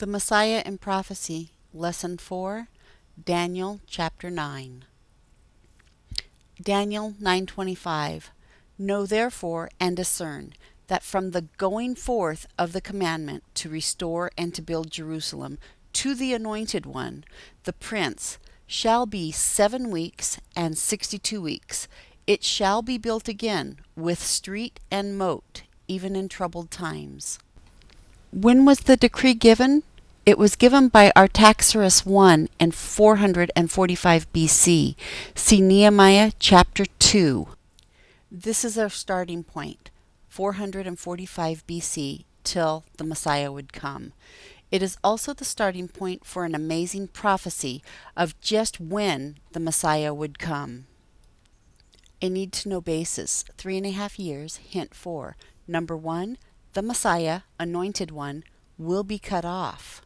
The Messiah in Prophecy, Lesson 4, Daniel chapter 9. Daniel 9:25. Know therefore and discern that from the going forth of the commandment to restore and to build Jerusalem to the Anointed One, the Prince, shall be 7 weeks and 62 weeks. It shall be built again with street and moat, even in troubled times. When was the decree given? It was given by Artaxerxes I in 445 BC. See Nehemiah chapter 2. This is our starting point, 445 BC, till the Messiah would come. It is also the starting point for an amazing prophecy of just when the Messiah would come. A need-to-know basis, 3.5 years, hint 4. Number 1, the Messiah, Anointed One, will be cut off.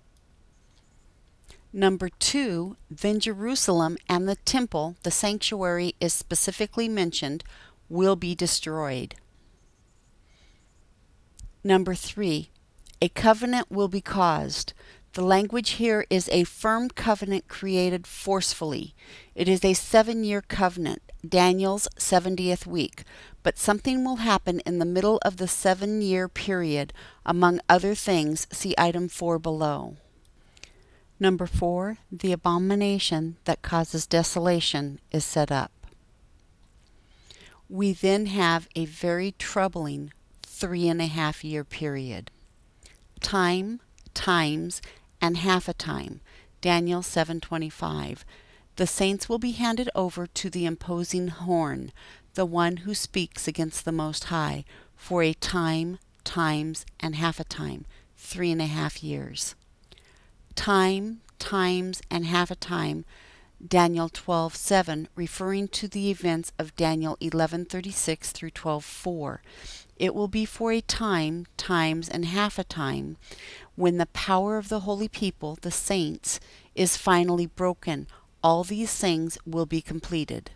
Number 2, then Jerusalem and the temple, the sanctuary is specifically mentioned, will be destroyed. Number 3, a covenant will be caused. The language here is a firm covenant created forcefully. It is a 7-year covenant, Daniel's 70th week, but something will happen in the middle of the 7-year period. Among other things, see item 4 below. Number 4, the abomination that causes desolation is set up. We then have a very troubling 3.5-year period. Time, times, and half a time, Daniel 7:25. The saints will be handed over to the imposing horn, the one who speaks against the Most High, for a time, times, and half a time, 3.5 years. Time, times, and half a time, Daniel 12:7, referring to the events of Daniel 11:36 through 12:4. It will be for a time, times, and half a time, when the power of the holy people, the saints, is finally broken. All these things will be completed.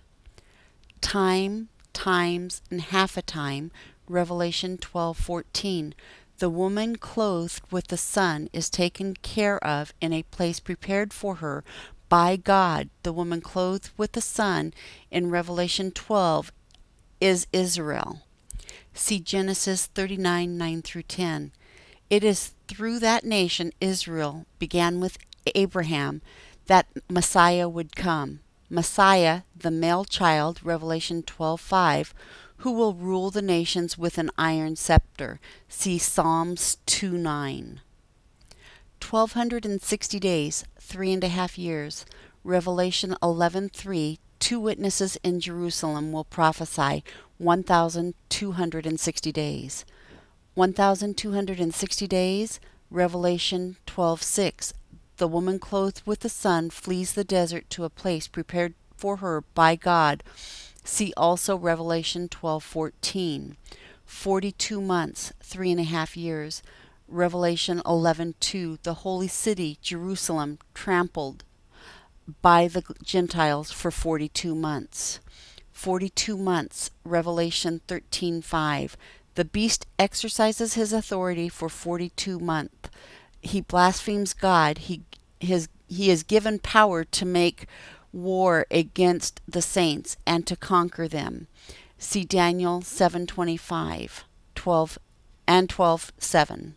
Time, times, and half a time, Revelation 12:14. The woman clothed with the sun is taken care of in a place prepared for her by God. The woman clothed with the sun in Revelation 12 is Israel. See Genesis 39:9 through 10. It is through that nation, Israel, began with Abraham, that Messiah would come. Messiah, the male child, Revelation 12:5, who will rule the nations with an iron scepter. See Psalms 2:9. 1260 days, 3.5 years. Revelation 11:3, 2 witnesses in Jerusalem will prophesy 1,260 days. 1,260 days, Revelation 12:6. The woman clothed with the sun flees the desert to a place prepared for her by God. See also Revelation 12:14. 42 months, 3.5 years. Revelation 11:2. The holy city, Jerusalem, trampled by the Gentiles for 42 months. 42 months, Revelation 13:5. The beast exercises his authority for 42 months. He blasphemes God. He is given power to make war against the saints and to conquer them. See Daniel 7:25, 12 and 12:7.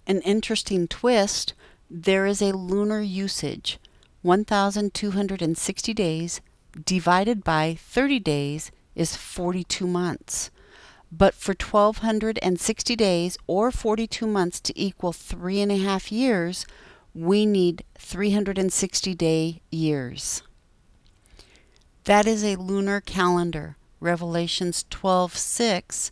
An interesting twist, there is a lunar usage. 1,260 days divided by 30 days is 42 months. But for 1,260 days or 42 months to equal 3.5 years, we need 360-day years. That is a lunar calendar. Revelations 12:6,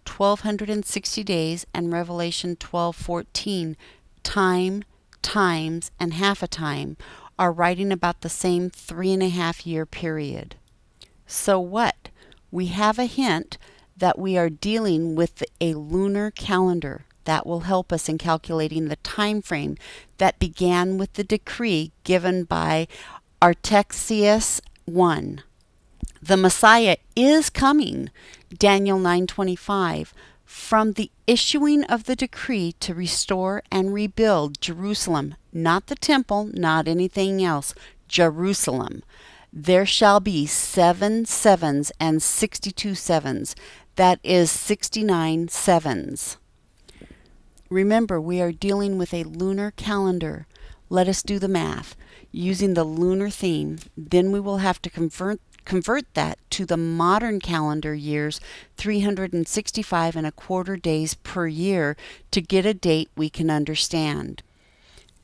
1,260 days, and Revelation 12:14, time, times, and half a time, are writing about the same 3.5-year period. So what? We have a hint that we are dealing with a lunar calendar. That will help us in calculating the time frame that began with the decree given by Artaxerxes I. The Messiah is coming, Daniel 9:25, From the issuing of the decree to restore and rebuild Jerusalem, not the temple, not anything else, Jerusalem, there shall be 7 sevens and 62 sevens. That is 69 sevens. Remember, we are dealing with a lunar calendar. Let us do the math. Using the lunar theme, then we will have to convert that to the modern calendar years, 365 and a quarter days per year, to get a date we can understand.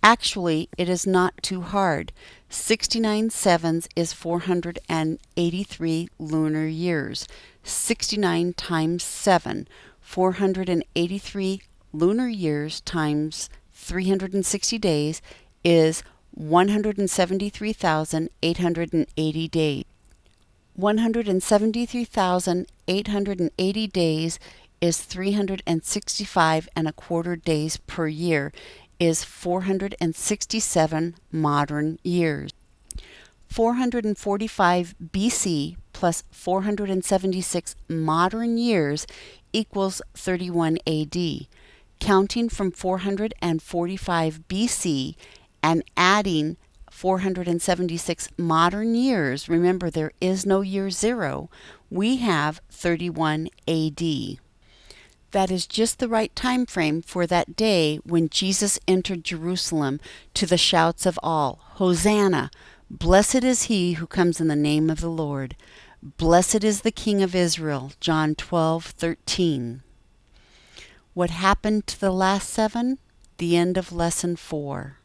Actually, it is not too hard. 69 sevens is 483 lunar years. 69 times 7, 483 lunar years times 360 days is 173,880 days. 173,880 days is 365 and a quarter days per year, is 467 modern years. 445 BC plus 476 modern years equals 31 AD. Counting from 445 BC and adding 476 modern years, remember there is no year zero, we have 31 AD. That is just the right time frame for that day when Jesus entered Jerusalem to the shouts of all, Hosanna! Blessed is he who comes in the name of the Lord. Blessed is the King of Israel. John 12:13. What happened to the last 7? The end of lesson 4.